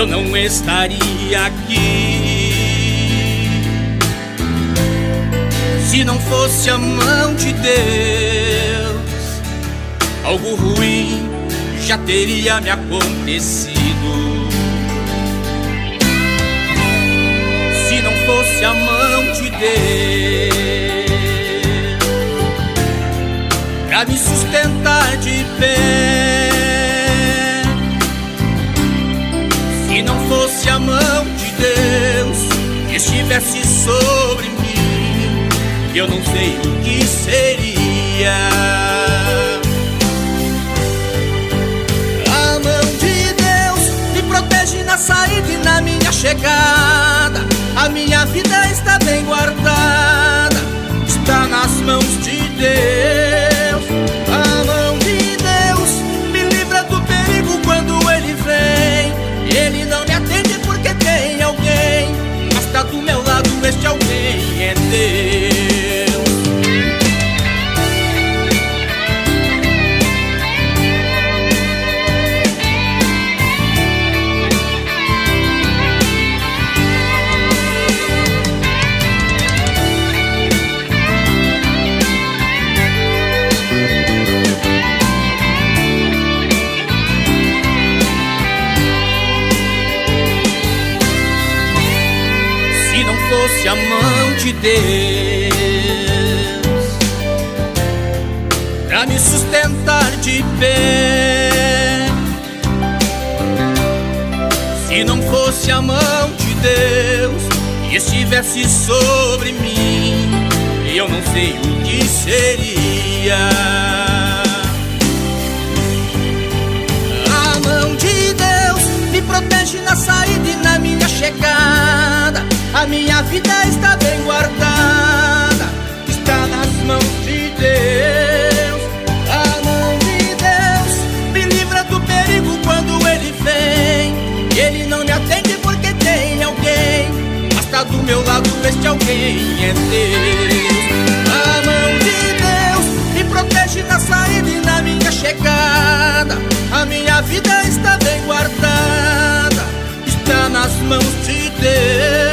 eu não estaria aqui. Se não fosse a mão de Deus, algo ruim já teria me acontecido. Se não fosse a mão de Deus pra me sustentar de pé, se não fosse a mão de Deus que estivesse sobre mim, eu não sei o que seria. A mão de Deus me protege na saída e na minha chegada. A minha vida está bem guardada, está nas mãos de Deus. A mão de Deus me livra do perigo quando Ele vem. Ele não me atende porque tem alguém, mas tá do meu lado, este alguém é Deus. Se não fosse a mão de Deus pra me sustentar de pé, se não fosse a mão de Deus que estivesse sobre mim, eu não sei o que seria. A mão de Deus me protege na saída e na minha chegada. A minha vida está bem guardada, está nas mãos de Deus. A mão de Deus me livra do perigo quando Ele vem. Ele não me atende porque tem alguém, mas tá do meu lado, este alguém é Deus. A mão de Deus me protege na saída e na minha chegada. A minha vida está bem guardada, está nas mãos de Deus.